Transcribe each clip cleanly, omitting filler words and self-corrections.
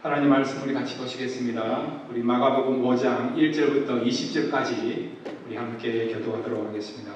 하나님 말씀 우리 같이 보시겠습니다. 우리 마가복음 5장 1절부터 20절까지 우리 함께 교도하도록 하겠습니다.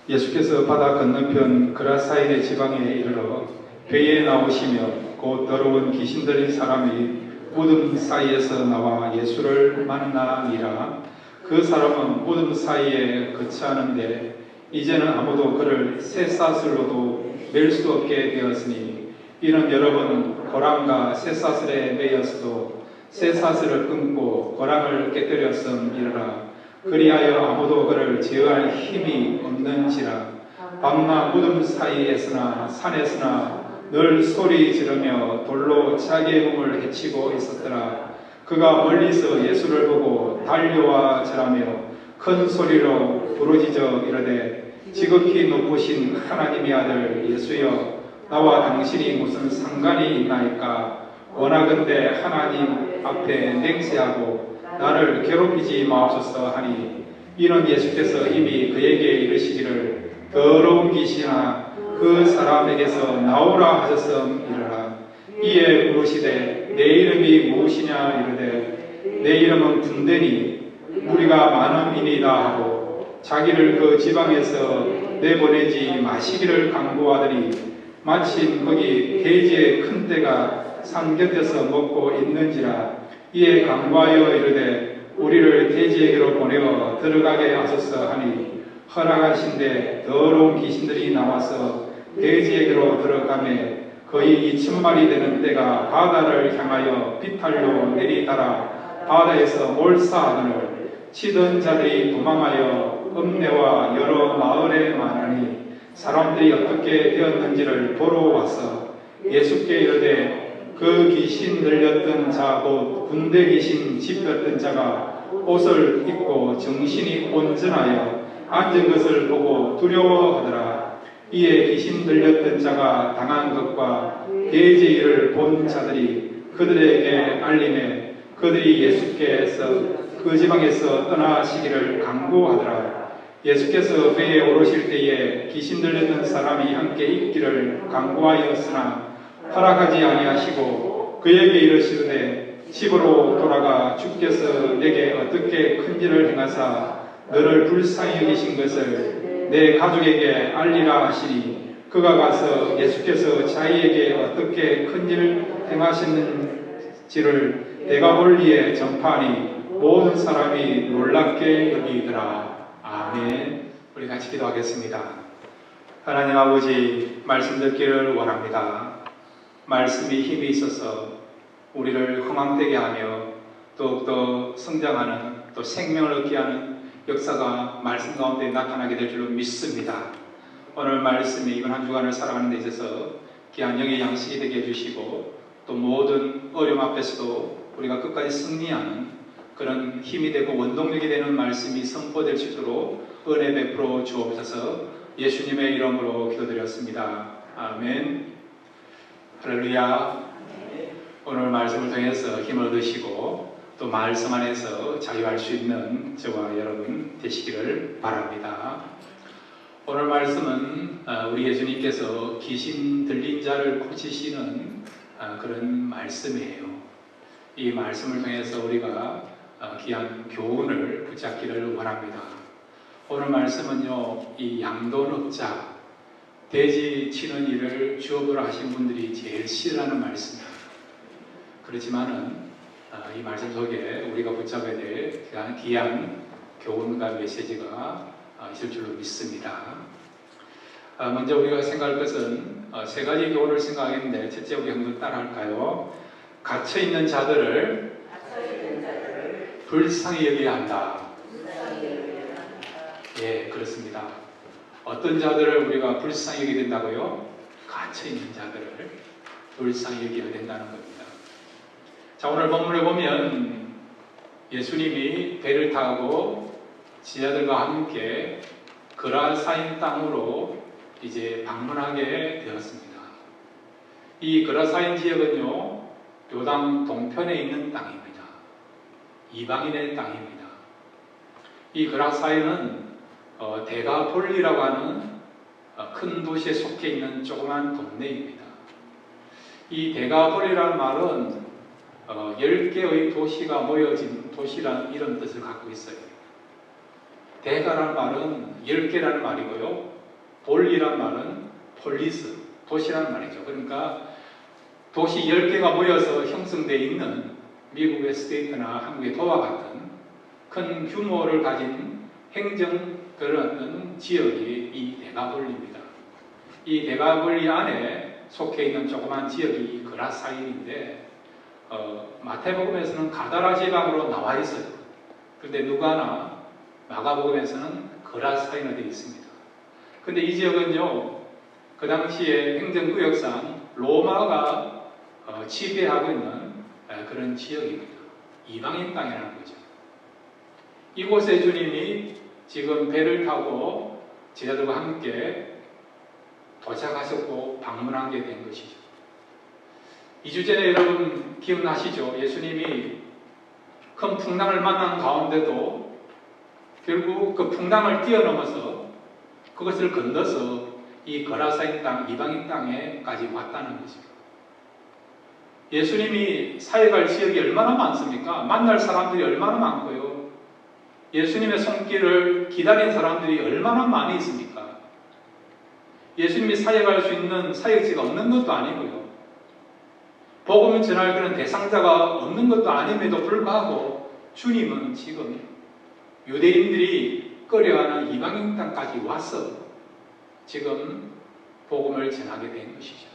예수께서 바다 건너편 그라사인의 지방에 이르러 배에 나오시며 곧 더러운 귀신 들린 사람이 무덤 사이에서 나와 예수를 만나니라. 그 사람은 무덤 사이에 거처하는데 이제는 아무도 그를 쇠사슬로도 맬 수 없게 되었으니 이는 여러 번 고랑과 쇠사슬에 매였어도 쇠사슬을 끊고 고랑을 깨뜨렸음이라. 그리하여 아무도 그를 제어할 힘이 없는지라. 밤낮 무덤 사이에서나 산에서나 늘 소리 지르며 돌로 자기의 몸을 해치고 있었더라. 그가 멀리서 예수를 보고 달려와 절하며 큰 소리로 부르짖어 이르되 지극히 높으신 하나님의 아들 예수여, 나와 당신이 무슨 상관이 있나이까? 원하건대 하나님 앞에 맹세하고 나를 괴롭히지 마옵소서 하니, 이는 예수께서 이미 그에게 이르시기를 더러운 귀신아 그 사람에게서 나오라 하셨음이라. 이에 물으시되 내 이름이 무엇이냐 이르되 내 이름은 분대니 우리가 많음이니이다 하고 자기를 그 지방에서 내보내지 마시기를 강구하더니 마침 거기 돼지의 큰 떼가 산 곁에서 먹고 있는지라. 이에 강구하여 이르되 우리를 돼지에게로 보내어 들어가게 하소서 하니 허락하신데 더러운 귀신들이 나와서 돼지에게로 들어가매 거의 2,000마리 되는 떼가 바다를 향하여 비탈로 내리달아 바다에서 몰사하거늘 치던 자들이 도망하여 읍내와 여러 마을에 많으니 사람들이 어떻게 되었는지를 보러 와서 예수께 이르되 그 귀신 들렸던 자 곧 군대 귀신 집혔던 자가 옷을 입고 정신이 온전하여 앉은 것을 보고 두려워하더라. 이에 귀신 들렸던 자가 당한 것과 돼지 일을 본 자들이 그들에게 알림해 그들이 예수께서 그 지방에서 떠나시기를 강구하더라. 예수께서 배에 오르실 때에 귀신 들렸던 사람이 함께 있기를 강구하였으나 허락하지 아니하시고 그에게 이르시되 집으로 돌아가 주께서 내게 어떻게 큰 일을 행하사 너를 불쌍히 여기신 것을 내 가족에게 알리라 하시니 그가 가서 예수께서 자기에게 어떻게 큰 일을 행하셨는지를 데가볼리에 전파하니 모든 사람이 놀랍게 여기더라. 아멘. 우리 같이 기도하겠습니다. 하나님 아버지, 말씀 듣기를 원합니다. 말씀이 힘이 있어서 우리를 흥황되게 하며 더욱더 성장하는, 또 생명을 얻게 하는 역사가 말씀 가운데 나타나게 될 줄로 믿습니다. 오늘 말씀이 이번 한 주간을 살아가는 데 있어서 귀한 영의 양식이 되게 해주시고 또 모든 어려움 앞에서도 우리가 끝까지 승리하는 그런 힘이 되고 원동력이 되는 말씀이 선포될 수 있도록 은혜 베풀어 주옵소서. 예수님의 이름으로 기도드렸습니다. 아멘. 할렐루야. 오늘 말씀을 통해서 힘을 얻으시고 또 말씀 안에서 자유할 수 있는 저와 여러분 되시기를 바랍니다. 오늘 말씀은 우리 예수님께서 귀신 들린 자를 고치시는 그런 말씀이에요. 이 말씀을 통해서 우리가 귀한 교훈을 붙잡기를 원합니다. 오늘 말씀은요, 이 양돈업자, 돼지 치는 일을 주업으로 하신 분들이 제일 싫어하는 말씀입니다. 그렇지만은 이 말씀 속에 우리가 붙잡아야 될 귀한 교훈과 메시지가 있을 줄로 믿습니다. 먼저 우리가 생각할 것은 세 가지 교훈을 생각하겠는데, 첫째 우리 한번 따라할까요? 갇혀있는 자들을 불쌍히 여겨야 한다. 예, 그렇습니다. 어떤 자들을 우리가 불쌍히 여겨야 된다고요? 갇혀있는 자들을 불쌍히 여겨야 된다는 겁니다. 자, 오늘 본문을 보면 예수님이 배를 타고 제자들과 함께 그라사인 땅으로 이제 방문하게 되었습니다. 이 그라사인 지역은요, 요단 동편에 있는 땅입니다. 이방인의 땅입니다. 이 그라사인은 데가폴리라고 하는 큰 도시에 속해 있는 조그만 동네입니다. 이 데가볼이라는 말은 10개의 도시가 모여진 도시라는 이런 뜻을 갖고 있어요. 데가라는 말은 10개라는 말이고요. 볼이라는 말은 폴리스, 도시라는 말이죠. 그러니까 도시 10개가 모여서 형성되어 있는 미국의 스테이트나 한국의 도와 같은 큰 규모를 가진 행정 그런 지역이 이 데가볼리입니다. 이 데가볼리 안에 속해 있는 조그만 지역이 그라사인인데 마태복음에서는 가다라 지방으로 나와 있어요. 그런데 누가나 마가복음에서는 그라사인으로 되어 있습니다. 근데 이 지역은요, 그 당시에 행정구역상 로마가 지배하고 있는 그런 지역입니다. 이방인 땅이라는 거죠. 이곳에 주님이 지금 배를 타고 제자들과 함께 도착하셨고 방문한 게 된 것이죠. 2주 전에 여러분 기억나시죠? 예수님이 큰 풍랑을 만난 가운데도 결국 그 풍랑을 뛰어넘어서 그것을 건너서 이 거라사인 땅, 이방인 땅에까지 왔다는 거죠. 예수님이 사역할 지역이 얼마나 많습니까? 만날 사람들이 얼마나 많고요. 예수님의 손길을 기다린 사람들이 얼마나 많이 있습니까? 예수님이 사역할 수 있는 사역지가 없는 것도 아니고요. 복음을 전할 그런 대상자가 없는 것도 아님에도 불구하고 주님은 지금 유대인들이 꺼려하는 이방인 땅까지 와서 지금 복음을 전하게 된 것이죠.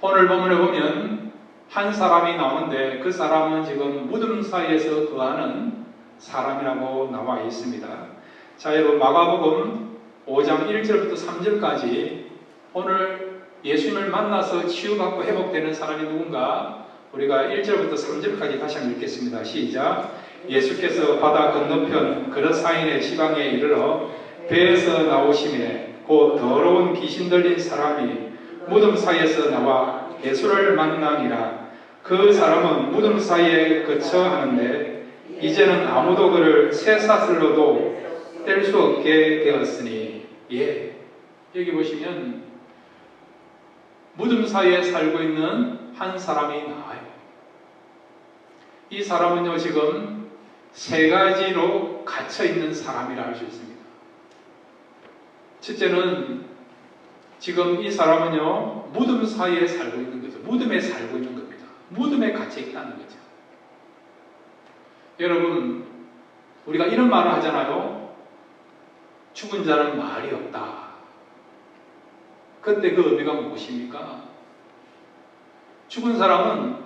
오늘 본문에 보면 한 사람이 나오는데 그 사람은 지금 무덤 사이에서 거하는 사람이라고 나와 있습니다. 자, 여러분 마가복음 5장 1절부터 3절까지 오늘 예수님을 만나서 치유받고 회복되는 사람이 누군가 우리가 1절부터 3절까지 다시 한번 읽겠습니다. 시작. 예수께서 바다 건너편 그라사인의 지방에 이르러 배에서 나오시매 곧 더러운 귀신 들린 사람이 무덤 사이에서 나와 예수를 만나니라. 그 사람은 무덤 사이에 거처 하는데 이제는 아무도 그를 쇠사슬로도 뗄 수 없게 되었으니, 여기 보시면 무덤 사이에 살고 있는 한 사람이 나와요. 이 사람은요 지금 세 가지로 갇혀 있는 사람이라 할 수 있습니다. 첫째는 지금 이 사람은요 무덤 사이에 살고 있는 거죠. 무덤에 살고 있는 겁니다. 무덤에 갇혀 있다는 거죠. 여러분, 우리가 이런 말을 하잖아요. 죽은 자는 말이 없다. 그때 그 의미가 무엇입니까? 죽은 사람은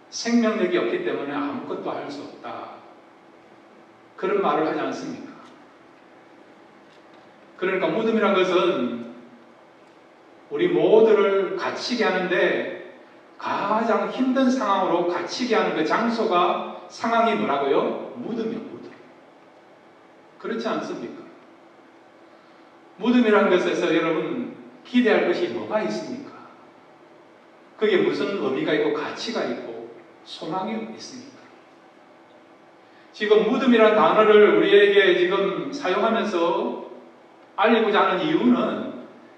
생명력이 없기 때문에 아무것도 할 수 없다. 그런 말을 하지 않습니까? 그러니까 무덤이란 것은 우리 모두를 갇히게 하는데 가장 힘든 상황으로 갇히게 하는 그 장소가 상황이 뭐라고요? 무덤이요, 무덤. 그렇지 않습니까? 무덤이라는 것에서 여러분 기대할 것이 뭐가 있습니까? 그게 무슨 의미가 있고 가치가 있고 소망이 있습니까? 지금 무덤이라는 단어를 우리에게 지금 사용하면서 알리고자 하는 이유는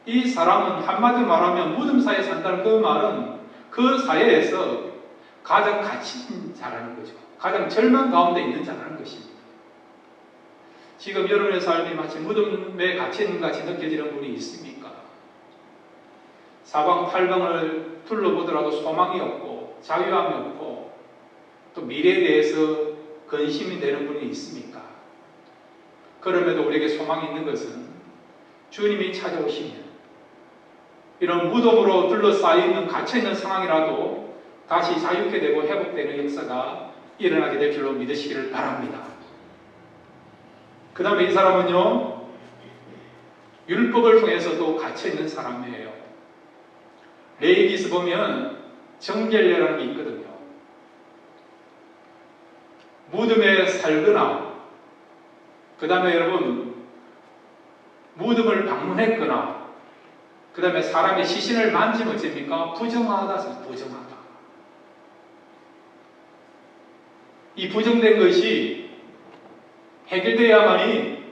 이 사람은 한마디로 말하면 무덤 사이에 산다는 그 말은 그 사회에서 가장 갇힌 자라는 거죠. 가장 절망 가운데 있는 자라는 것입니다. 지금 여러분의 삶이 마치 무덤에 갇힌 같이 느껴지는 분이 있습니까? 사방팔방을 둘러보더라도 소망이 없고 자유함이 없고 또 미래에 대해서 근심이 되는 분이 있습니까? 그럼에도 우리에게 소망이 있는 것은 주님이 찾아오시면 이런 무덤으로 둘러싸여 있는 갇혀있는 상황이라도 다시 자유케 되고 회복되는 역사가 일어나게 될 줄로 믿으시기를 바랍니다. 그 다음에 이 사람은요 율법을 통해서도 갇혀있는 사람이에요. 레위기서 보면 정결례라는 게 있거든요. 무덤에 살거나 그 다음에 여러분 무덤을 방문했거나 그 다음에 사람의 시신을 만지면 어떻습니까? 부정하다, 부정하다. 이 부정된 것이 해결되어야만이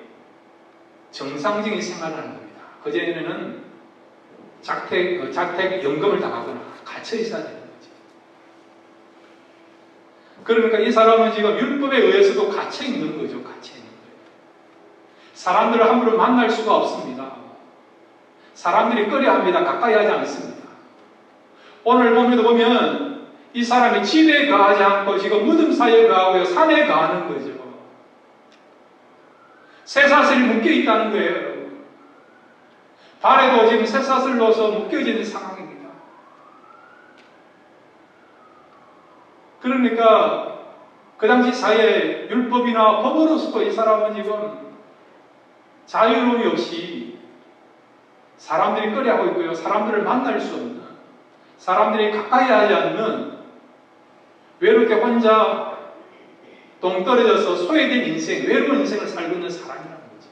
정상적인 생활을 하는 겁니다. 그전에는 자택 연금을 당하거나 갇혀 있어야 되는 거죠. 그러니까 이 사람은 지금 율법에 의해서도 갇혀 있는 거죠. 갇혀 있는 거예요. 사람들을 함부로 만날 수가 없습니다. 사람들이 꺼려합니다. 가까이 하지 않습니다. 오늘 본문에도 보면 이 사람이 집에 거하지 않고 지금 무덤 사이에 거하고요, 산에 거하는 거죠. 쇠사슬이 묶여 있다는 거예요. 발에도 지금 쇠사슬로서 묶여지는 상황입니다. 그러니까 그 당시 사회에 율법이나 법으로서도 이 사람은 지금 자유로움이 없이 사람들이 꺼려하고 있고요. 사람들을 만날 수 없는, 사람들이 가까이 하지 않는 외롭게 혼자 동떨어져서 소외된 인생, 외로운 인생을 살고 있는 사람이라는 거죠.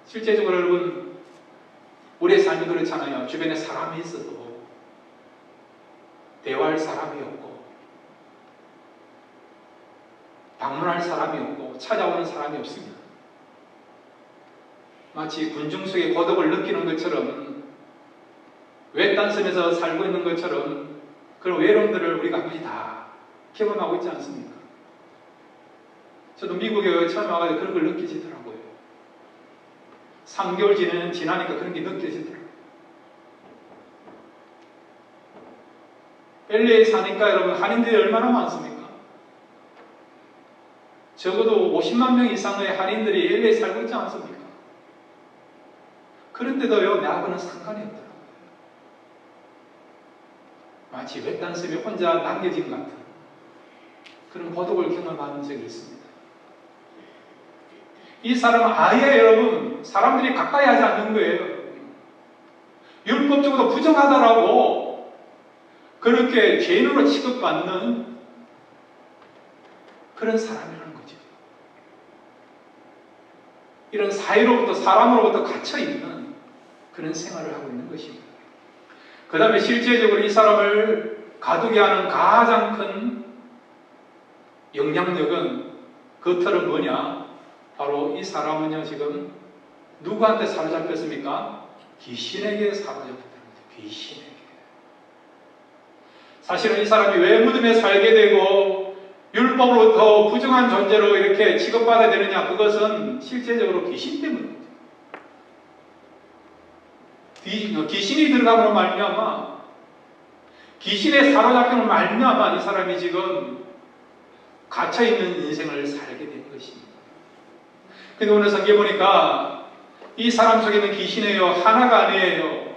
실제적으로 여러분, 우리의 삶이 그렇잖아요. 주변에 사람이 있어도 대화할 사람이 없고, 방문할 사람이 없고, 찾아오는 사람이 없습니다. 마치 군중 속의 고독을 느끼는 것처럼, 외딴섬에서 살고 있는 것처럼 그런 외로움들을 우리가 한 번씩 다 경험하고 있지 않습니까? 저도 미국에 처음 와가지고 그런 걸 느끼시더라고요. 3개월 지나니까 그런 게 느껴지더라고요. LA에 사니까 여러분, 한인들이 얼마나 많습니까? 적어도 50만 명 이상의 한인들이 LA에 살고 있지 않습니까? 그런데도요, 나하고는 상관이 없더라고요. 마치 외딴섬에 혼자 남겨진 것 같은 그런 고독을 경험하는 적이 있습니다. 이 사람은 아예 여러분, 사람들이 가까이 하지 않는 거예요. 율법적으로 부정하다라고 그렇게 죄인으로 취급받는 그런 사람이라는 거죠. 이런 사회로부터, 사람으로부터 갇혀있는 그런 생활을 하고 있는 것입니다. 그 다음에 실제적으로 이 사람을 가두게 하는 가장 큰 영향력은, 그 틀은 뭐냐? 바로 이 사람은요, 지금 누구한테 사로잡혔습니까? 귀신에게 사로잡혔다는 거죠. 귀신에게. 사실은 이 사람이 왜 무덤에 살게 되고 율법으로부터 부정한 존재로 이렇게 취급받아야 되느냐? 그것은 실제적으로 귀신 때문입니다. 귀신이 들어가므로 말미암아, 귀신에 사로잡히는 말미암아 이 사람이 지금 갇혀있는 인생을 살게 된 것입니다. 근데 오늘 성경에 보니까 이 사람 속에는 귀신이에요, 하나가 아니에요.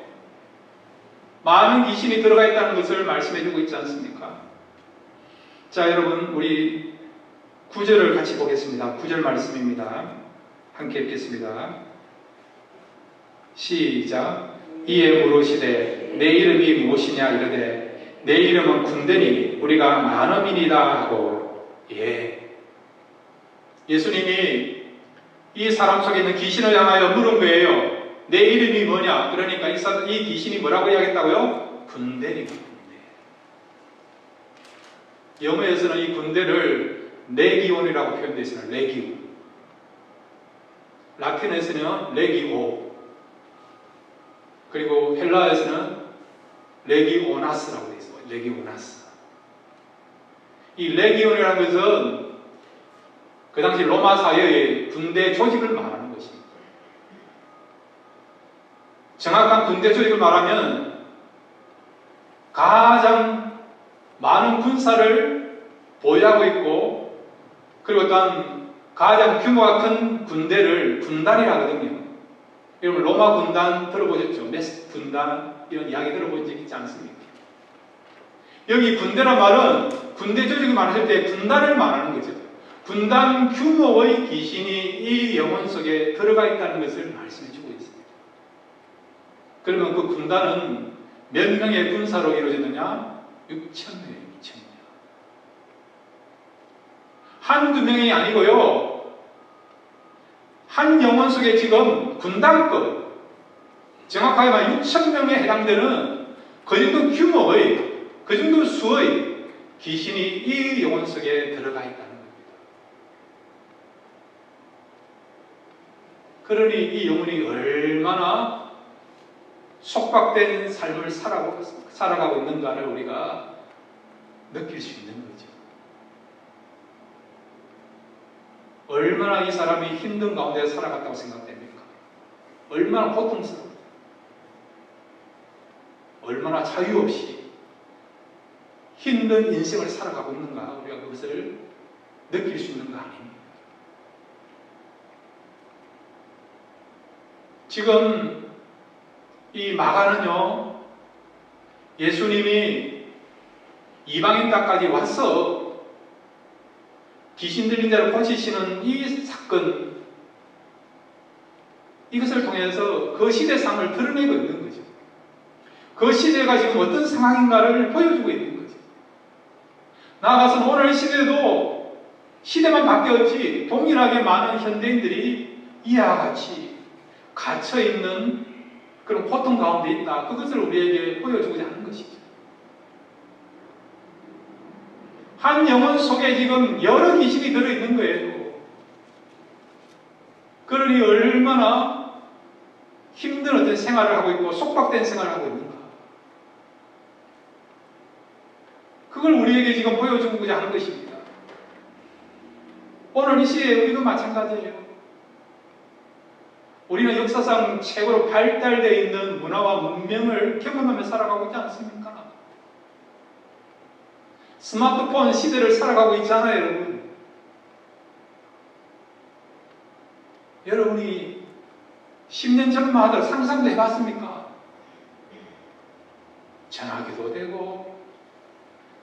많은 귀신이 들어가 있다는 것을 말씀해주고 있지 않습니까? 자, 여러분, 우리 9절을 같이 보겠습니다. 9절 말씀입니다. 함께 읽겠습니다. 시작. 이에 물으시되 내 이름이 무엇이냐 이르되 내 이름은 군대니 우리가 만음이니이다 하고. 예수님이 이 사람 속에 있는 귀신을 향하여 물은 거예요. 내 이름이 뭐냐? 그러니까 이 귀신이 뭐라고 이야기했다고요? 군대니, 군대. 영어에서는 이 군대를 레기온이라고 표현되어 있어요. 레기온. 라틴에서는 레기오. 그리고 헬라에서는 레기오나스라고 되어 있어요. 레기오나스. 이 레기온이라는 것은 그 당시 로마 사회의 군대 조직을 말하는 것입니다. 정확한 군대 조직을 말하면 가장 많은 군사를 보유하고 있고, 그리고 또한 가장 규모가 큰 군대를 군단이라 하거든요. 여러분 로마 군단 들어보셨죠? 메스 군단 이런 이야기 들어본 적 있지 않습니까? 여기 군대란 말은 군대 조직을 말할 때 군단을 말하는 거죠. 군단 규모의 귀신이 이 영혼 속에 들어가 있다는 것을 말씀해 주고 있습니다. 그러면 그 군단은 몇 명의 군사로 이루어졌느냐? 6,000명. 한두 명이 아니고요, 한 영혼 속에 지금 군단급, 정확하게 말하면 6,000명에 해당되는 그 정도 규모의, 그 정도 수의 귀신이 이 영혼 속에 들어가 있다는 겁니다. 그러니 이 영혼이 얼마나 속박된 삶을 살아가고 있는가를 우리가 느낄 수 있는 거죠. 얼마나 이 사람이 힘든 가운데 살아갔다고 생각됩니까? 얼마나 고통스러워, 얼마나 자유 없이 힘든 인생을 살아가고 있는가, 우리가 그것을 느낄 수 있는 거 아닙니까? 지금 이 마가는요, 예수님이 이방인 땅까지 와서 귀신 들린 자를 고치시는 이 사건, 이것을 통해서 그 시대상을 드러내고 있는 거죠. 그 시대가 지금 어떤 상황인가를 보여주고 있는 거죠. 나아가서 오늘 시대도 시대만 바뀌었지 동일하게 많은 현대인들이 이와 같이 갇혀있는 그런 고통 가운데 있다. 그것을 우리에게 보여주고자 하는 것이죠. 한 영혼 속에 지금 여러 귀신이 들어있는 거예요. 그러니 얼마나 힘든 어떤 생활을 하고 있고 속박된 생활을 하고 있는가. 그걸 우리에게 지금 보여주고자 하는 것입니다. 오늘 이 시대에 우리도 마찬가지예요. 우리는 역사상 최고로 발달되어 있는 문화와 문명을 경험하며 살아가고 있지 않습니까? 스마트폰 시대를 살아가고 있잖아요, 여러분. 여러분이 10년 전만 하더라도 상상도 해봤습니까? 전화기도 되고,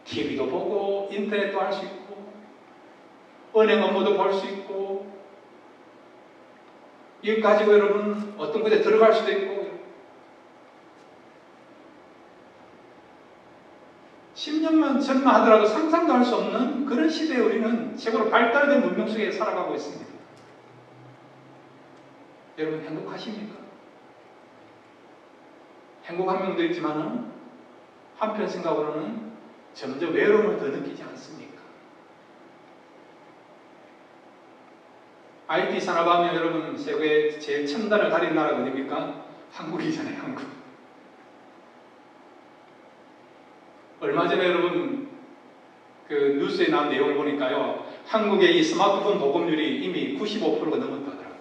TV도 보고, 인터넷도 할 수 있고, 은행 업무도 볼 수 있고, 이거 가지고 여러분 어떤 곳에 들어갈 수도 있고, 10년만 전만 하더라도 상상도 할 수 없는 그런 시대에 우리는 최고로 발달된 문명 속에 살아가고 있습니다. 여러분 행복하십니까? 행복한 면도 있지만 한편 생각으로는 점점 외로움을 더 느끼지 않습니까? IT 산업하면 여러분 세계의 제일 첨단을 가린 나라가 어디입니까? 한국이잖아요, 한국. 얼마 전에 여러분 그 뉴스에 나온 내용을 보니까요, 한국의 이 스마트폰 보급률이 이미 95%가 넘었다 하더라고요.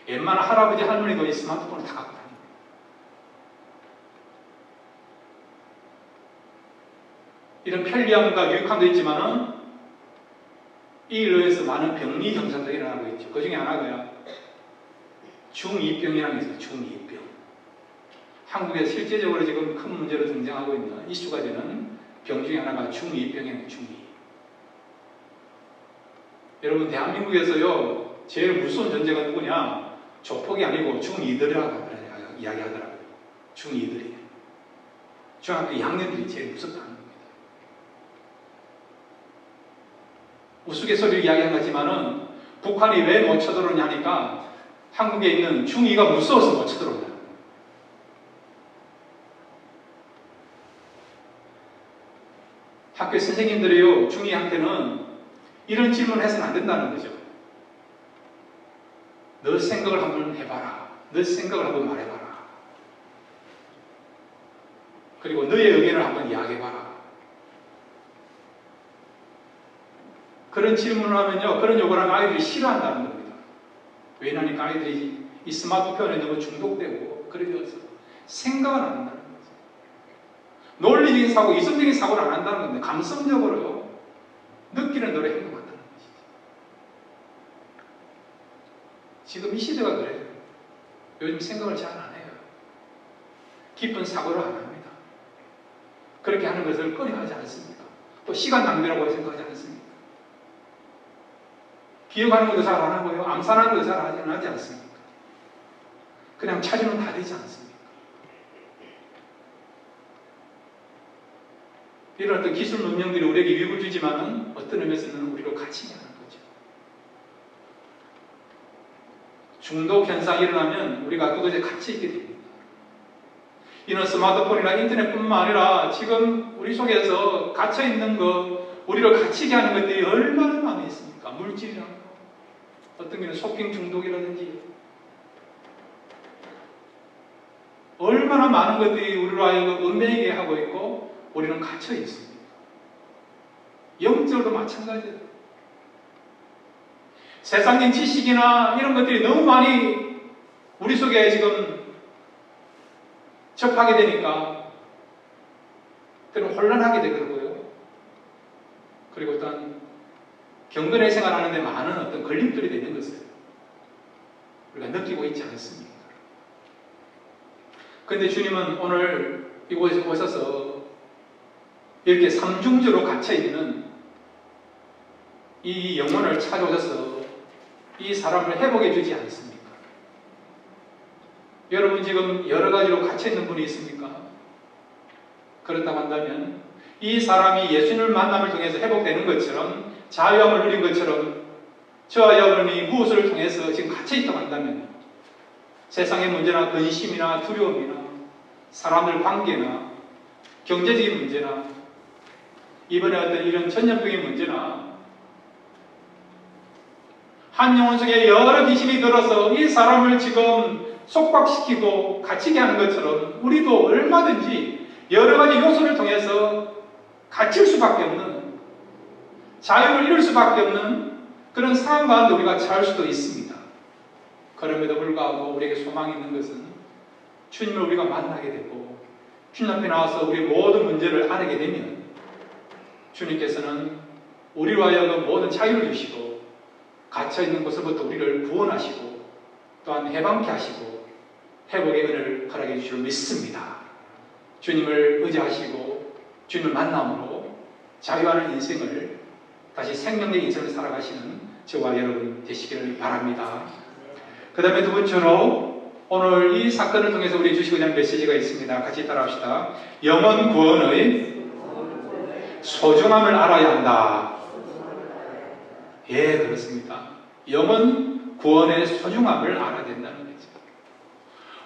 웬만한 할아버지 할머니도 이 스마트폰을 다 갖고 다닙니다. 이런 편리함과 유익함도 있지만은 이 일로 해서 많은 병리 현상도 일어나고 있죠. 그 중에 하나가 중2병이라는 게 있어요. 중2병. 한국에 실제적으로 지금 큰 문제로 등장하고 있는 이슈가 되는 병 중에 하나가 중2병이에요. 중2. 여러분 대한민국에서요 제일 무서운 존재가 누구냐? 조폭이 아니고 중2들이라고 이야기하더라고요. 중2들이. 중학교 2학년들이 제일 무섭다는 겁니다. 우스갯소리를 이야기한 거지만은 북한이 왜 못 쳐들어오냐니까 한국에 있는 중2가 무서워서 못 쳐들어온다. 학교 선생님들이요, 중2한테는 이런 질문을 해서는 안 된다는 거죠. 너 생각을 한번 해봐라. 너 생각을 한번 말해봐라. 그리고 너의 의견을 한번 이야기해봐라. 그런 질문을 하면요, 그런 요구를 하면 아이들이 싫어한다는 겁니다. 왜냐하니까 아이들이 이 스마트폰에 너무 중독되고 그래 되어서 생각을 안 한다는 거죠. 논리적인 사고, 이성적인 사고를 안 한다는 건데 감성적으로요 느끼는 대로 행동한다는 것이죠. 지금 이 시대가 그래요. 요즘 생각을 잘 안 해요. 깊은 사고를 안 합니다. 그렇게 하는 것을 꺼려하지 않습니다. 또 시간 낭비라고 생각하지 않습니다. 기억하는 것도 잘 안 하고요, 암산하는 것도 잘 하지 않습니까? 그냥 찾으면 다 되지 않습니까? 이런 어떤 기술 문명들이 우리에게 유익을 주지만은 어떤 의미에서는 우리를 갇히게 하는 거죠. 중독 현상이 일어나면 우리가 그것에 갇혀 있게 됩니다. 이런 스마트폰이나 인터넷뿐만 아니라 지금 우리 속에서 갇혀 있는 것, 우리를 갇히게 하는 것들이 얼마나 많이 있습니까? 물질이나 어떤 경우는 쇼핑 중독이라든지 얼마나 많은 것들이 우리로 하여금 얽매이게 하고 있고 우리는 갇혀 있습니다. 영적으로도 마찬가지예요. 세상적인 지식이나 이런 것들이 너무 많이 우리 속에 지금 접하게 되니까 때로는 혼란하게 되더라고요. 그리고 어떤 경건의 생활하는데 많은 어떤 걸림돌이 되는 것을 우리가 느끼고 있지 않습니까? 그런데 주님은 오늘 이곳에 오셔서 이렇게 삼중주로 갇혀있는 이 영혼을 찾아오셔서 이 사람을 회복해 주지 않습니까? 여러분 지금 여러 가지로 갇혀있는 분이 있습니까? 그렇다고 한다면 이 사람이 예수님을 만남을 통해서 회복되는 것처럼 자유함을 누린 것처럼 저와 여러분이 무엇을 통해서 지금 갇혀있다고 한다면 세상의 문제나 근심이나 두려움이나 사람들 관계나 경제적인 문제나 이번에 어떤 이런 전염병의 문제나 한 영혼 속에 여러 귀신이 들어서 이 사람을 지금 속박시키고 갇히게 하는 것처럼 우리도 얼마든지 여러 가지 요소를 통해서 갇힐 수밖에 없는 자유를 잃을 수밖에 없는 그런 상황 가운데 우리가 처할 수도 있습니다. 그럼에도 불구하고 우리에게 소망이 있는 것은 주님을 우리가 만나게 되고 주님 앞에 나와서 우리의 모든 문제를 아뢰게 되면 주님께서는 우리로 하여금 모든 자유를 주시고 갇혀있는 곳으로부터 우리를 구원하시고 또한 해방케 하시고 회복의 은혜를 허락해 주실 줄 믿습니다. 주님을 의지하시고 주님을 만남으로 자유하는 인생을 다시 생명의 인생을 살아가시는 저와 여러분 되시기를 바랍니다. 그 다음에 두 번째로 오늘 이 사건을 통해서 우리 주시고자 하는 메시지가 있습니다. 같이 따라합시다. 영혼 구원의 소중함을 알아야 한다. 예, 그렇습니다. 영혼 구원의 소중함을 알아야 된다는 거죠.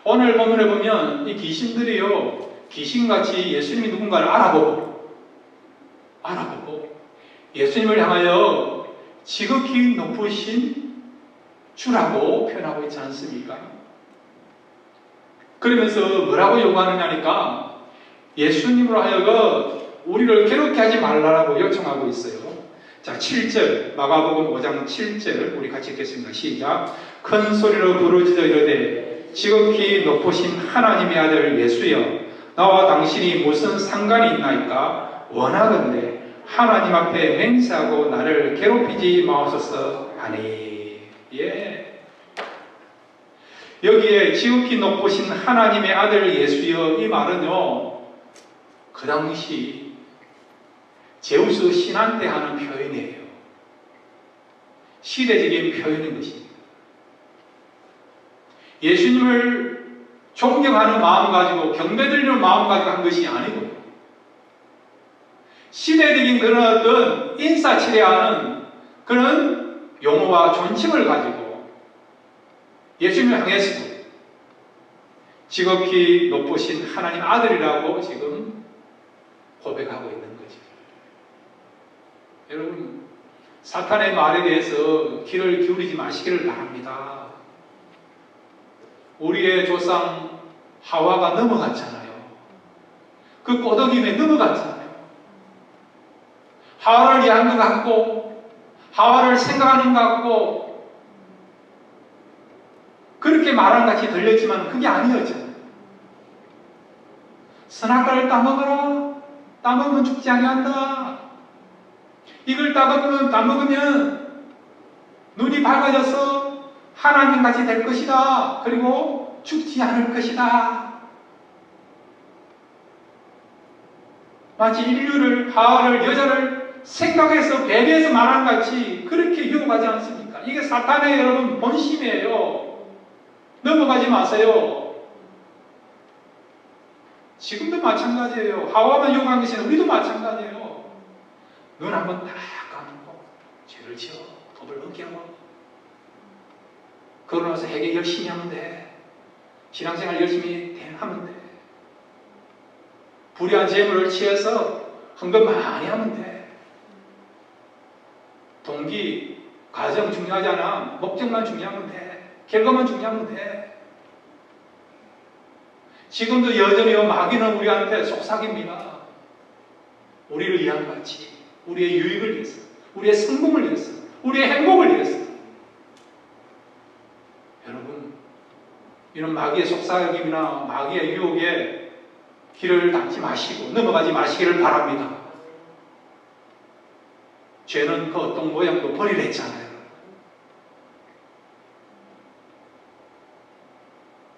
오늘 본문에 보면 이 귀신들이요, 귀신같이 예수님이 누군가를 알아보고 예수님을 향하여 지극히 높으신 주라고 표현하고 있지 않습니까? 그러면서 뭐라고 요구하느냐니까 예수님으로 하여금 우리를 괴롭게 하지 말라고 요청하고 있어요. 자, 7절, 마가복음 5장 7절 우리 같이 읽겠습니다. 시작. 큰 소리로 부르짖어 이르되 지극히 높으신 하나님의 아들 예수여, 나와 당신이 무슨 상관이 있나이까? 원하건대 하나님 앞에 맹세하고 나를 괴롭히지 마옵소서 하니. 예. 여기에 지극히 높으신 하나님의 아들 예수여, 이 말은요, 그 당시 제우스 신한테 하는 표현이에요. 시대적인 표현인 것입니다. 예수님을 존경하는 마음 가지고 경배드리는 마음 가지고 한 것이 아니고 시대적인 그런 어떤 인사치레하는 그런 용어와 존칭을 가지고 예수님을 향해서도 지극히 높으신 하나님 아들이라고 지금 고백하고 있는 거죠. 여러분, 사탄의 말에 대해서 귀를 기울이지 마시기를 바랍니다. 우리의 조상 하와가 넘어갔잖아요. 그 꼬덕임에 넘어갔잖아요. 하와를 위한 것 같고 하와를 생각하는 것 같고 그렇게 말한 같이 들렸지만 그게 아니었잖아요. 선악과를 따먹어라. 따먹으면 죽지 아니한다. 이걸 따먹으면 눈이 밝아져서 하나님같이 될 것이다. 그리고 죽지 않을 것이다. 마치 인류를, 하와를, 여자를 생각해서 배려해서 말하는 같이 그렇게 유혹하지 않습니까? 이게 사탄의 여러분 본심이에요. 넘어가지 마세요. 지금도 마찬가지예요. 하와만 유혹한 것이 아니라 우리도 마찬가지예요. 눈 한번 딱 감고 죄를 지어 법을 어기하고 그러고 나서 회개 열심히 하면 돼. 신앙생활 열심히 하면 돼. 불의한 재물을 취해서 헌금 많이 하면 돼. 동기, 과정 중요하지 않아. 목적만 중요하면 돼. 결과만 중요하면 돼. 지금도 여전히 마귀는 우리한테 속삭입니다. 우리를 위한 가치, 우리의 유익을 위해서, 우리의 성공을 위해서, 우리의 행복을 위해서. 여러분, 이런 마귀의 속삭임이나 마귀의 유혹에 길을 닦지 마시고 넘어가지 마시기를 바랍니다. 죄는 그 어떤 모양도 버리려 했잖아요.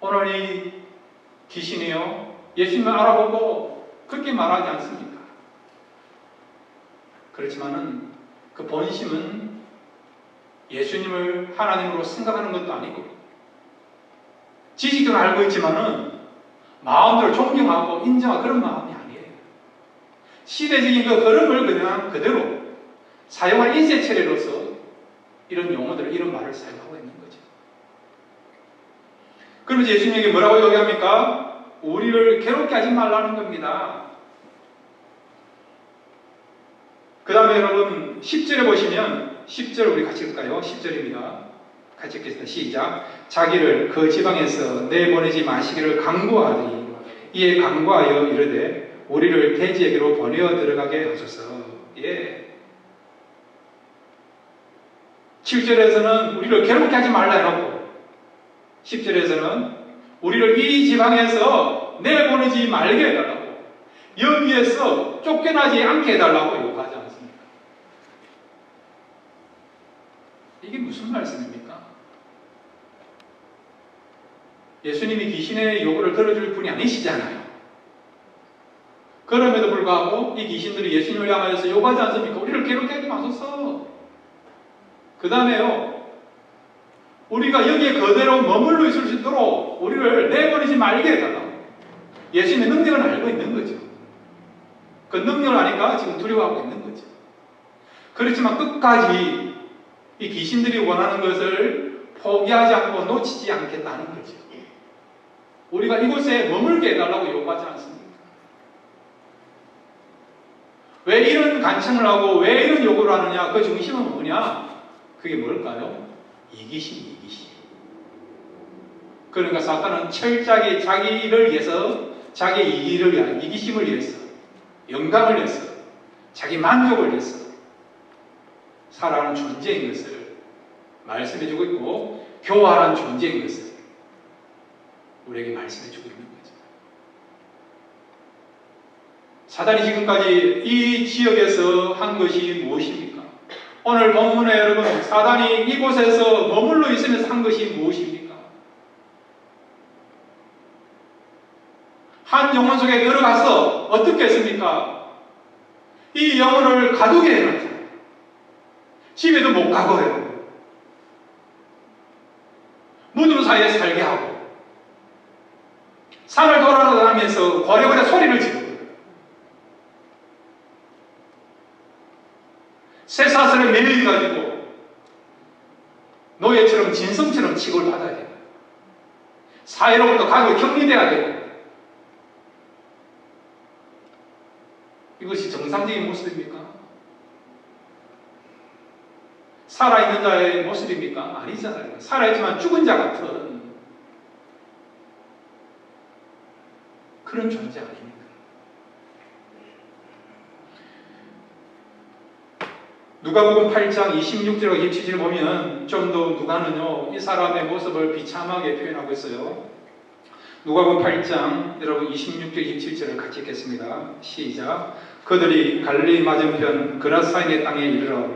오늘 이 귀신이요, 예수님을 알아보고 그렇게 말하지 않습니까? 그렇지만은 그 본심은 예수님을 하나님으로 생각하는 것도 아니고, 지식은 알고 있지만은 마음대로 존경하고 인정하고 그런 마음이 아니에요. 시대적인 그 흐름을 그냥 그대로 사용한 인쇄 처리로서 이런 용어들을, 이런 말을 사용하고 있는 거죠. 그러면서 예수님에게 뭐라고 얘기합니까? 우리를 괴롭게 하지 말라는 겁니다. 그 다음에 여러분 10절에 보시면, 10절 우리 같이 읽을까요? 10절입니다. 같이 읽겠습니다. 시작. 자기를 그 지방에서 내보내지 마시기를 강구하더니 이에 강구하여 이르되 우리를 대지에게로 보내어 들어가게 하소서. 예. 7절에서는 우리를 괴롭게 하지 말라 해놓고 10절에서는 우리를 이 지방에서 내보내지 말게 해달라고, 여기에서 쫓겨나지 않게 해달라고 요구하지 않습니까? 이게 무슨 말씀입니까? 예수님이 귀신의 요구를 들어줄 분이 아니시잖아요. 그럼에도 불구하고 이 귀신들이 예수님을 향하여서 요구하지 않습니까? 우리를 괴롭게 하지 마소서. 그 다음에요, 우리가 여기에 그대로 머물러 있을 수 있도록 우리를 내버리지 말게 해달라고. 예수님의 능력을 알고 있는 거죠. 그 능력을 아니까 지금 두려워하고 있는 거죠. 그렇지만 끝까지 이 귀신들이 원하는 것을 포기하지 않고 놓치지 않겠다는 거죠. 우리가 이곳에 머물게 해달라고 요구하지 않습니다. 왜 이런 간청을 하고 왜 이런 요구를 하느냐? 그 중심은 뭐냐? 그게 뭘까요? 이기심. 그러니까 사탄은 철저하게 자기를 위해서, 자기 이기를 위한, 이기심을 위해서, 영광을 위해서, 자기 만족을 위해서 살아가는 존재인 것을 말씀해주고 있고, 교활한 존재인 것을 우리에게 말씀해주고 있는 거죠. 사단이 지금까지 이 지역에서 한 것이 무엇입니까? 오늘 본문에 여러분, 사단이 이곳에서 머물러 있으면서 한 것이 무엇입니까? 한 영혼 속에 들어가서 어떻게 했습니까? 이 영혼을 가두게 해놨잖아요. 집에도 못 가고 해요. 무덤 사이에 살게 하고, 산을 돌아다니면서 고래고래 소리를 지르고, 쇠사슬에 매여가지고 노예처럼 진성처럼 취급을 받아야 돼요. 사회로부터 가고 격리돼야 돼요. 이것이 정상적인 모습입니까? 살아있는 자의 모습입니까? 아니잖아요. 살아있지만 죽은 자 같은 그런 존재 아닙니까? 누가복음 8장 26절과 27절 보면 좀 더 누가는요, 이 사람의 모습을 비참하게 표현하고 있어요. 누가복음 8장 여러분 26절 27절을 같이 읽겠습니다. 시작. 그들이 갈릴리 맞은편 그라사인의 땅에 이르러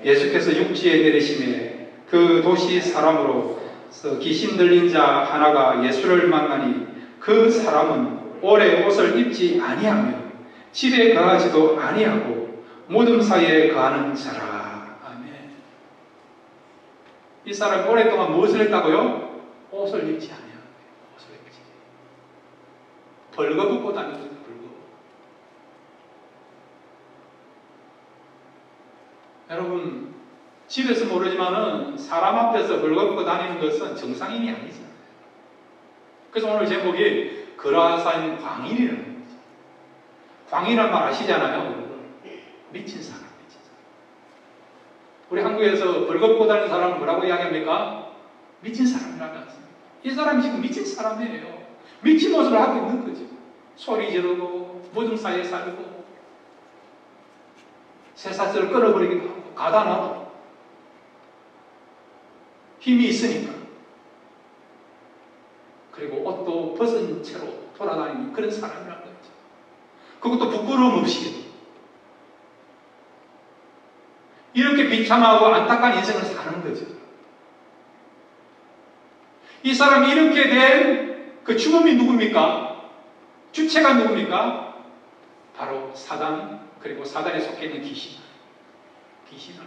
예수께서 육지에 내리심에 그 도시 사람으로서 귀신 들린 자 하나가 예수를 만나니 그 사람은 오래 옷을 입지 아니하며 집에 거하지도 아니하고 무덤 사이에 거하는 자라. 아멘. 이 사람이 오랫동안 무엇을 했다고요? 옷을 입지 아니하고 옷을 입지. 벌거벗고 다니는 여러분, 집에서 모르지만은 사람 앞에서 벌거벗고 다니는 것은 정상인이 아니잖아요. 그래서 오늘 제목이 그라사인 광인이라는 거죠. 광인이란 말 아시잖아요. 미친 사람, 미친 사람. 우리 한국에서 벌거벗고 다니는 사람은 뭐라고 이야기합니까? 미친 사람이라고 하습니다. 이 사람이 지금 미친 사람이에요. 미친 모습을 하고 있는 거죠. 소리 지르고 무등 사이에 살고 쇠사슬을 끊어버리기도 하고 가다놔도 힘이 있으니까. 그리고 옷도 벗은 채로 돌아다니는 그런 사람이라는 거죠. 그것도 부끄러움 없이 이렇게 비참하고 안타까운 인생을 사는 거죠. 이 사람이 이렇게 된 그 죽음이 누굽니까? 주체가 누굽니까? 바로 사단, 그리고 사단에 속해 있는 귀신. 귀신은.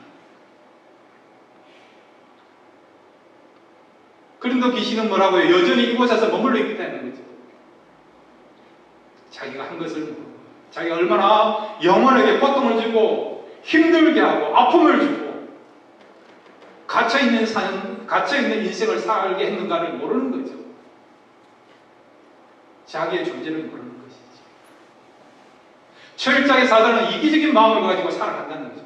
그런데 귀신은 뭐라고요? 여전히 이곳에서 머물러 있기 때문에 거죠. 자기가 한 것을 모르고, 자기가 얼마나 영혼에게 고통을 주고 힘들게 하고 아픔을 주고 갇혀있는 인생을 살게 했는가를 모르는 거죠. 자기의 존재를 모르는 것이죠. 철저하게 사단은 이기적인 마음을 가지고 살아간다는 거죠.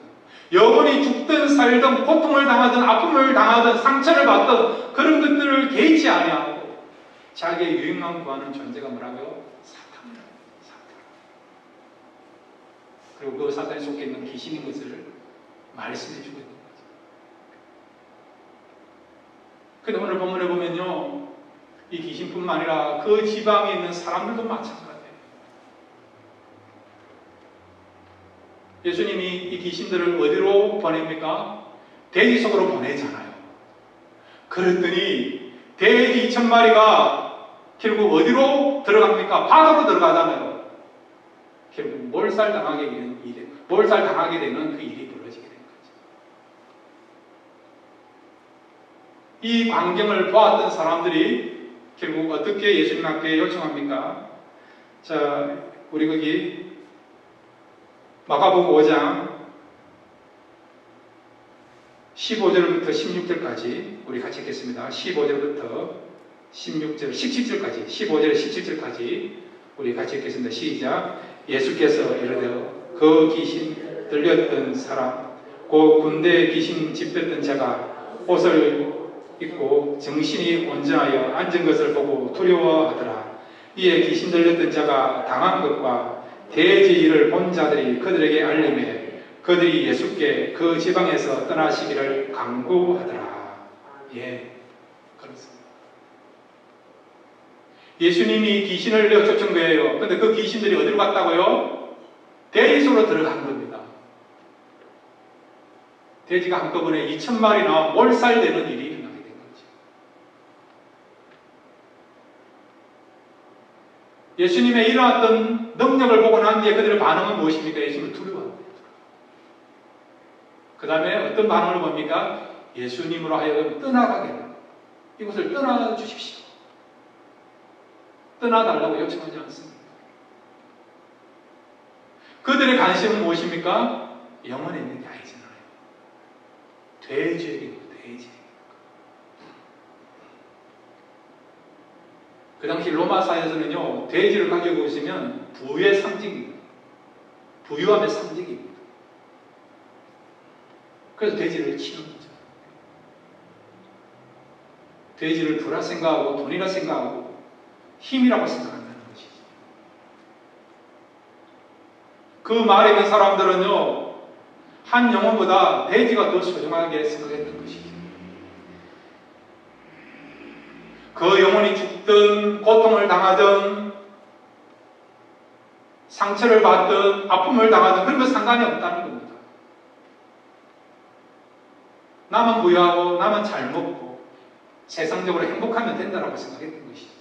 영원히 죽든 살든 고통을 당하든 아픔을 당하든 상처를 받든 그런 것들을 개의치 아니하고 자기의 유익만 구하는 존재가 뭐라고요? 사탄이라고. 사탄. 그리고 그 사탄에 속해 있는 귀신인 것을 말씀해 주고 있는 거죠. 근데 오늘 본문에 보면요, 이 귀신뿐만 아니라 그 지방에 있는 사람들도 마찬가지예요. 예수님이 이 귀신들을 어디로 보냅니까? 돼지 속으로 보내잖아요. 그랬더니 돼지 2,000마리가 결국 어디로 들어갑니까? 바다로 들어가잖아요. 결국 몰살당하게 되는 그 일이 벌어지게 된 거죠. 이 광경을 보았던 사람들이 결국 어떻게 예수님 앞에 요청합니까? 자, 우리 거기 마가복음 5장 15절부터 16절까지 우리 같이 읽겠습니다. 15절부터 16절, 17절까지 15절에 17절까지 우리 같이 읽겠습니다. 시작. 예수께서 이르되 그 귀신 들렸던 사람 곧 군대에 귀신 집혔던 자가 옷을 입고 정신이 온전하여 앉은 것을 보고 두려워하더라. 이에 귀신 들렸던 자가 당한 것과 돼지 일을 본 자들이 그들에게 알림해 그들이 예수께 그 지방에서 떠나시기를 강구하더라. 예, 그렇습니다. 예수님이 귀신을 내쫓은 거예요. 근데 그 귀신들이 어디로 갔다고요? 돼지 속으로 들어간 겁니다. 돼지가 한꺼번에 2,000마리나 몰살되는 일이 일어나게 된 거죠. 예수님의 일어났던 능력을 보고 난 뒤에 그들의 반응은 무엇입니까? 예수님을 두려워합니다. 그 다음에 어떤 반응을 봅니까? 예수님으로 하여금 떠나가게 합니다. 이곳을 떠나 주십시오. 떠나달라고 요청하지 않습니다. 그들의 관심은 무엇입니까? 영혼에 있는 게 아니잖아요. 돼지에게, 돼지. 그 당시 로마 사회에서는요, 돼지를 가지고 오시면 부의 상징입니다. 부유함의 상징입니다. 그래서 돼지를 치는 거죠. 돼지를 부라 생각하고 돈이라 생각하고 힘이라고 생각한다는 것이죠. 그 말에 있는 사람들은요, 한 영혼보다 돼지가 더 소중하게 생각했던 것이죠. 그 영혼이 죽든 고통을 당하든 상처를 받든 아픔을 당하든 그런 건 상관이 없다는 겁니다. 나만 부유하고 나만 잘 먹고 세상적으로 행복하면 된다고 생각했던 것이죠.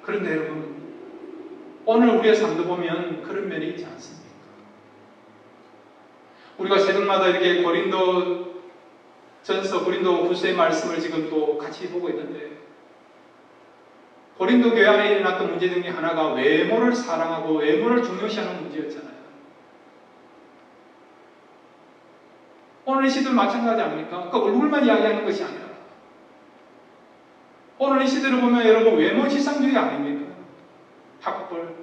그런데 여러분, 오늘 우리의 삶도 보면 그런 면이 있지 않습니까? 우리가 새벽마다 이렇게 고린도 전서, 고린도 후서의 말씀을 지금 또 같이 보고 있는데, 고린도 교회 안에 일어났던 문제 중에 하나가 외모를 사랑하고 외모를 중요시하는 문제였잖아요. 오늘 이 시대도 마찬가지 아닙니까? 그 얼굴만 이야기하는 것이 아니라 오늘 이 시대를 보면 여러분 외모 지상주의 아닙니까? 학벌,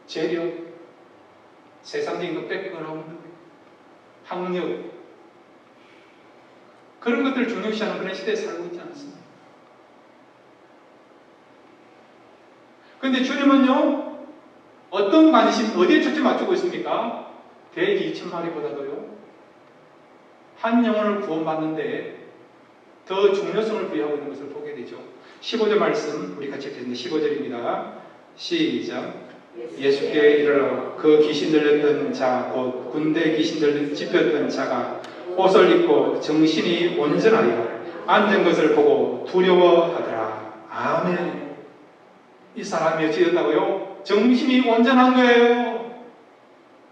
재력, 세상적인 것 백그라운드, 학력, 그런 것들을 중요시하는 그런 시대에 살고 있지 않습니까? 그런데 주님은요, 어떤 관심, 어디에 초점 맞추고 있습니까? 돼지 2,000마리보다도요, 한 영혼을 구원받는데 더 중요성을 부여하고 있는 것을 보게 되죠. 15절 말씀 우리 같이 읽겠습니다. 15절입니다. 시작. 예수께 이르러 그 귀신 들렸던 자, 곧 군대 귀신 집혔던 자가 옷을 입고 정신이 온전하여 앉은 것을 보고 두려워하더라. 아멘. 이 사람이 어찌됐다고요? 정신이 온전한 거예요.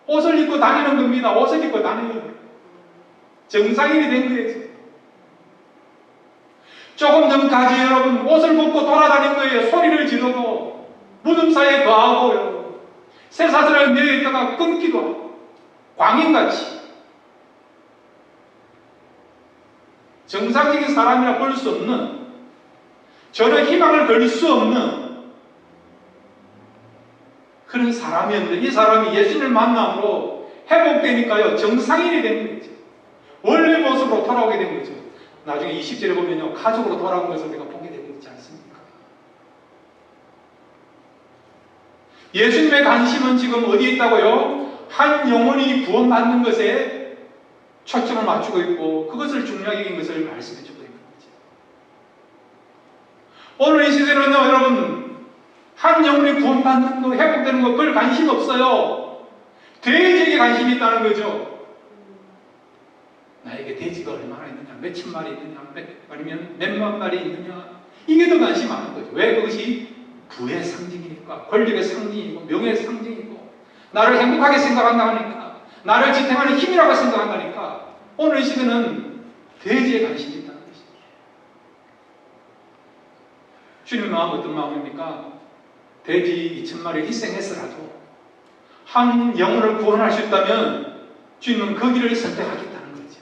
옷을 입고 다니는 겁니다. 옷을 입고 다니는 거예요. 정상인이 된 거예요. 조금 전까지 여러분 옷을 벗고 돌아다닌 거예요. 소리를 지르고 무덤 사이에 거하고요. 쇠사슬을 매여 있다가 끊기도 하고 광인같이 정상적인 사람이라 볼 수 없는, 전혀 희망을 걸 수 없는 그런 사람이었는데, 이 사람이 예수님을 만남으로 회복되니까요, 정상인이 된 거죠. 원래 모습으로 돌아오게 된 거죠. 나중에 20절에 보면요, 가족으로 돌아온 것을 우리가 보게 되고 있지 않습니까? 예수님의 관심은 지금 어디에 있다고요? 한 영혼이 구원받는 것에 초점을 맞추고 있고, 그것을 중요하게 여긴 것을 말씀해 주고 있는 거죠. 오늘 이 시대는요, 여러분, 한 영혼이 구원받는 거, 회복되는 거, 별 관심 없어요. 돼지에게 관심이 있다는 거죠. 나에게 돼지가 얼마나 있느냐, 몇천 마리 있느냐, 아니면 몇만 마리 있느냐, 이게 더 관심 많은 거죠. 왜? 그것이 부의 상징이니까, 권력의 상징이고, 명예의 상징이고, 나를 행복하게 생각한다 하니까, 나를 지탱하는 힘이라고 생각한다니까, 오늘 이 시대는 돼지에 관심이 있다는 것입니다. 주님의 마음은 어떤 마음입니까? 돼지 2,000마리를 희생해서라도 한 영혼을 구원할 수 있다면 주님은 그 길을 선택하겠다는 거죠.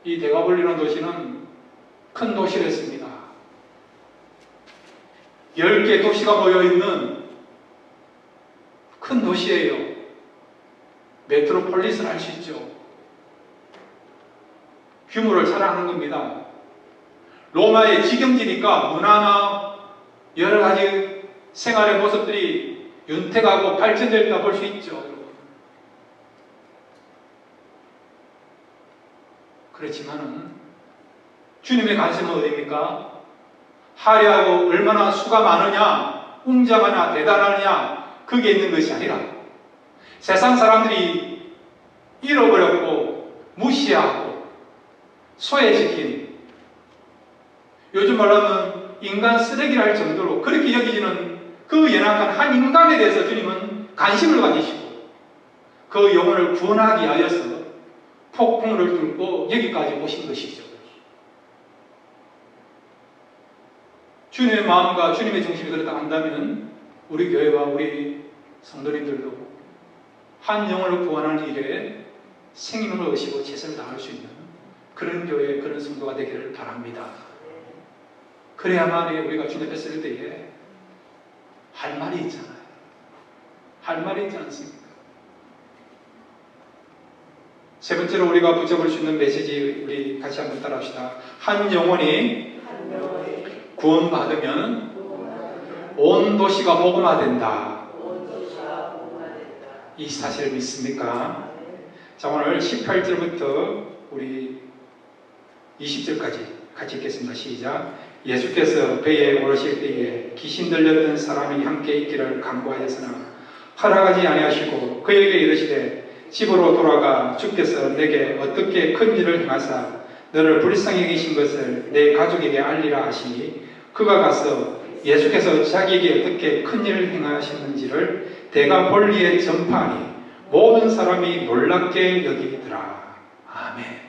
이 데가볼리라는 도시는 큰 도시였습니다. 10개 도시가 모여있는 큰 도시예요. 메트로폴리스를 할 수 있죠. 규모를 자랑하는 겁니다. 로마의 지경지니까 문화나 여러 가지 생활의 모습들이 윤택하고 발전되어 있다 볼 수 있죠. 여러분. 그렇지만은 주님의 관심은 어디입니까? 화려하고 얼마나 수가 많으냐, 웅장하냐, 대단하냐, 그게 있는 것이 아니라 세상 사람들이 잃어버렸고 무시하고 소외시킨, 요즘 말하면 인간 쓰레기라 할 정도로 그렇게 여기지는 그 연약한 한 인간에 대해서 주님은 관심을 가지시고 그 영혼을 구원하기 위하여서 폭풍을 뚫고 여기까지 오신 것이죠. 주님의 마음과 주님의 중심이 그렇다 한다면 우리 교회와 우리 성도님들도 한 영혼을 구원하는 일에 생명을 의시고 최선을 다할 수 있는 그런 교회, 그런 성도가 되기를 바랍니다. 그래야만 우리가 주님 앞에 설 때에 할 말이 있잖아요. 할 말이 있지 않습니까? 세 번째로 우리가 붙잡을 수 있는 메시지, 우리 같이 한번 따라합시다. 한 영혼이 구원받으면 온 도시가 복음화된다. 이 사실을 믿습니까? 자, 오늘 18절부터 우리 20절까지 같이 읽겠습니다. 시작. 예수께서 배에 오르실 때에 귀신 들렸던 사람이 함께 있기를 간구하였으나 허락하지 아니하시고 그에게 이르시되 집으로 돌아가 주께서 내게 어떻게 큰 일을 행하사 너를 불쌍히 여기신 것을 내 가족에게 알리라 하시니 그가 가서 예수께서 자기에게 어떻게 큰 일을 행하셨는지를 데가폴리에 전파하니 모든 사람이 놀랍게 여기더라. 아멘.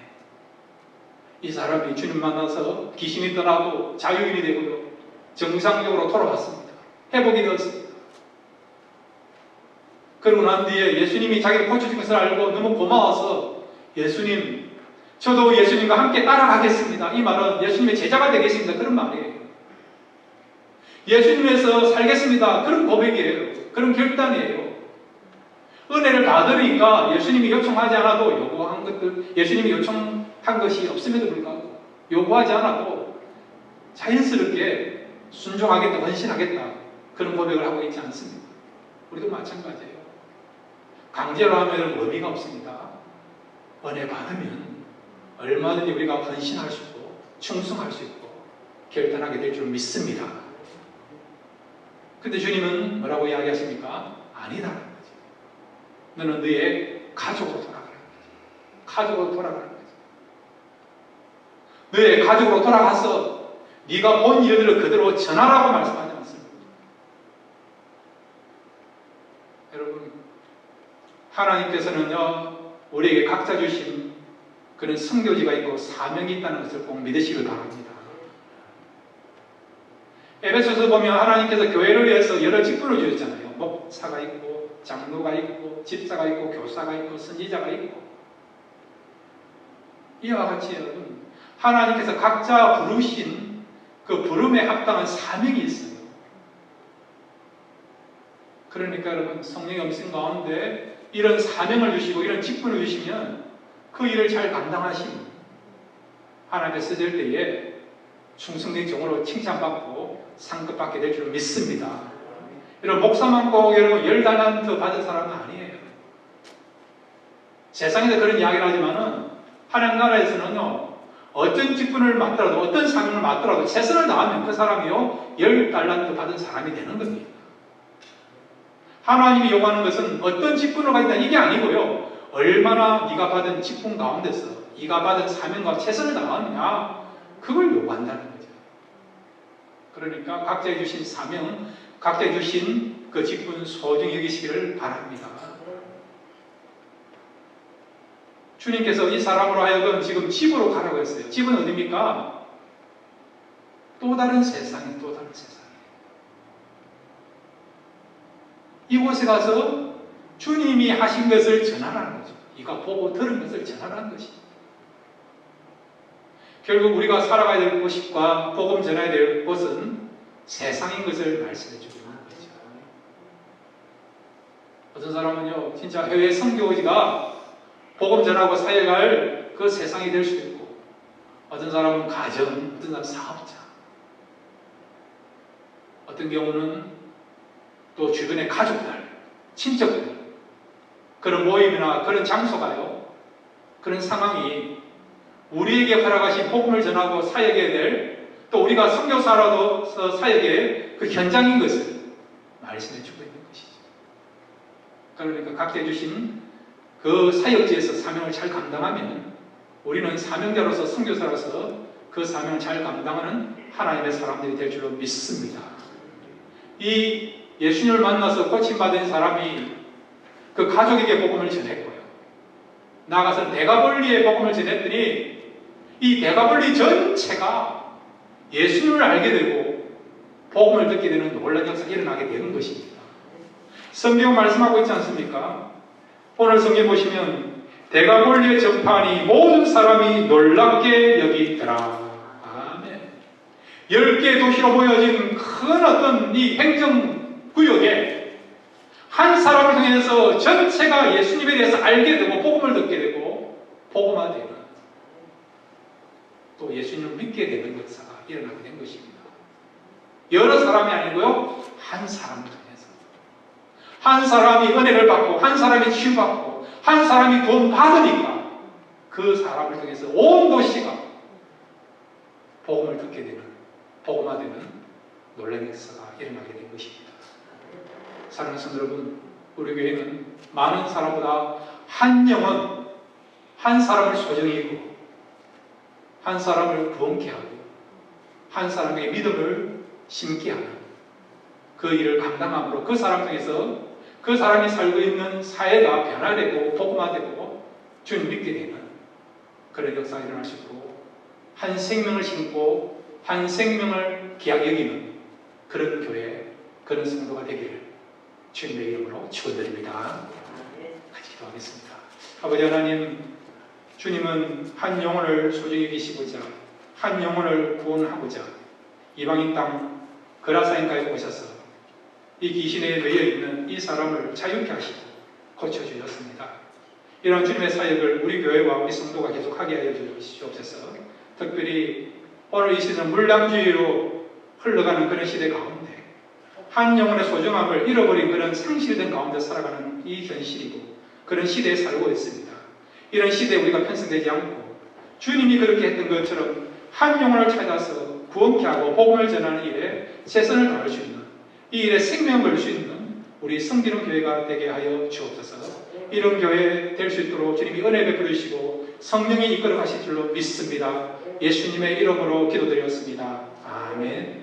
이 사람이 주님 만나서 귀신이 떠나고 자유인이 되고요, 정상적으로 돌아왔습니다. 회복이 되었습니다. 그러고 난 뒤에 예수님이 자기를 고쳐준 것을 알고 너무 고마워서 예수님, 저도 예수님과 함께 따라가겠습니다. 이 말은 예수님의 제자가 되겠습니다. 그런 말이에요. 예수님에서 살겠습니다. 그런 고백이에요. 그런 결단이에요. 은혜를 받으니까 예수님이 요청하지 않아도 요구한 것들, 예수님이 요청한 것이 없음에도 불구하고 요구하지 않아도 자연스럽게 순종하겠다, 헌신하겠다 그런 고백을 하고 있지 않습니까? 우리도 마찬가지예요. 강제로 하면 의미가 없습니다. 은혜 받으면 얼마든지 우리가 헌신할 수 있고 충성할 수 있고 결단하게 될 줄 믿습니다. 근데 주님은 뭐라고 이야기하십니까? 아니다라는 거죠. 너는 너의 가족으로 돌아가라는 거죠. 가족으로 돌아가는 거죠. 너의 가족으로 돌아가서 네가 본 일들을 그대로 전하라고 말씀하지 않습니다. 여러분, 하나님께서는요 우리에게 각자 주신 그런 선교지가 있고 사명이 있다는 것을 꼭 믿으시길 바랍니다. 에베소서 보면 하나님께서 교회를 위해서 여러 직분을 주셨잖아요. 목사가 있고 장로가 있고 집사가 있고 교사가 있고 선지자가 있고, 이와 같이 여러분 하나님께서 각자 부르신 그 부름에 합당한 사명이 있어요. 그러니까 여러분 성령의 음성 가운데 이런 사명을 주시고 이런 직분을 주시면 그 일을 잘 감당하시면 하나님 앞에 서질 때에 충성된 종으로 칭찬받고 상급받게 될 줄 믿습니다. 여러분 목사만 꼭 여러분 10달란트 받은 사람은 아니에요. 세상에서 그런 이야기를 하지만은 하나님 나라에서는요 어떤 직분을 맡더라도 어떤 사명을 맡더라도 최선을 다하면 그 사람이요 10달란트 받은 사람이 되는 겁니다. 하나님이 요구하는 것은 어떤 직분을 가진다 이게 아니고요 얼마나 네가 받은 직분 가운데서 네가 받은 사명과 최선을 다하느냐 그걸 요구한다는 거죠. 그러니까 각자에 주신 사명, 각자에 주신 그 직분 소중히 여기시기를 바랍니다. 주님께서 이 사람으로 하여금 지금 집으로 가라고 했어요. 집은 어디입니까? 또 다른 세상이 또 다른 세상이에요. 이곳에 가서 주님이 하신 것을 전하라는 거죠. 네가 보고 들은 것을 전하라는 것입니다. 결국 우리가 살아가야 될 곳과 복음 전해야 될 곳은 세상인 것을 말씀해 주는 거죠. 어떤 사람은요 진짜 해외 선교지가 복음 전하고 사역할 그 세상이 될 수도 있고, 어떤 사람은 가정, 어떤 사람은 사업자, 어떤 경우는 또 주변의 가족들, 친척들, 그런 모임이나 그런 장소가요 그런 상황이 우리에게 허락하신 복음을 전하고 사역해야 될, 또 우리가 선교사로서 사역의 그 현장인 것을 말씀해 주고 있는 것이죠. 그러니까 각자 주신 그 사역지에서 사명을 잘 감당하면 우리는 사명자로서 선교사로서 그 사명을 잘 감당하는 하나님의 사람들이 될 줄로 믿습니다. 이 예수님을 만나서 고침받은 사람이 그 가족에게 복음을 전했고요. 나아가서 데가볼리에 복음을 전했더니 이 데가볼리 전체가 예수님을 알게 되고 복음을 듣게 되는 놀라운 역사가 일어나게 되는 것입니다. 성경 말씀하고 있지 않습니까? 오늘 성경 보시면 데가볼리의 전파하니 모든 사람이 놀랍게 여기더라. 아멘. 10개의 도시로 모여진 큰 어떤 이 행정구역에 한 사람을 통해서 전체가 예수님에 대해서 알게 되고 복음을 듣게 되고 복음화되는, 또 예수님을 믿게 되는 역사가 일어나게 된 것입니다. 여러 사람이 아니고요 한 사람을 통해서, 한 사람이 은혜를 받고 한 사람이 치유받고 한 사람이 돈 받으니까 그 사람을 통해서 온 도시가 복음을 듣게 되는, 복음화되는 놀라운 역사가 일어나게 된 것입니다. 사랑하는 성도 여러분, 우리 교회는 많은 사람보다 한 영혼, 한 사람을 소중히 여기고 한 사람을 구원케 하고 한 사람에게 믿음을 심게 하는 그 일을 감당함으로 그 사람 통해서 그 사람이 살고 있는 사회가 변화되고 복음화되고 주님 믿게 되는 그런 역사가 일어날 수 있고, 한 생명을 심고 한 생명을 귀하게 여기는 그런 교회, 그런 성도가 되기를 주님의 이름으로 축원드립니다. 같이 기도하겠습니다. 아버지 하나님, 주님은 한 영혼을 소중히 여기시고자 한 영혼을 구원하고자 이방인 땅 그라사인가에 오셔서 이 귀신에 매여 있는 이 사람을 자유케 하시고 고쳐주셨습니다. 이런 주님의 사역을 우리 교회와 우리 성도가 계속하게 하여 주시옵소서. 특별히 오늘 이 시대는 물량주의로 흘러가는 그런 시대 가운데 한 영혼의 소중함을 잃어버린 그런 상실된 가운데 살아가는 이 현실이고 그런 시대에 살고 있습니다. 이런 시대에 우리가 편성되지 않고 주님이 그렇게 했던 것처럼 한 영혼을 찾아서 구원케 하고 복음을 전하는 일에 최선을 다할 수 있는 이 일에 생명을 걸 수 있는 우리 성기는 교회가 되게 하여 주옵소서. 이런 교회 될 수 있도록 주님이 은혜 베풀어 주시고 성령이 이끌어 가실 줄로 믿습니다. 예수님의 이름으로 기도드렸습니다. 아멘.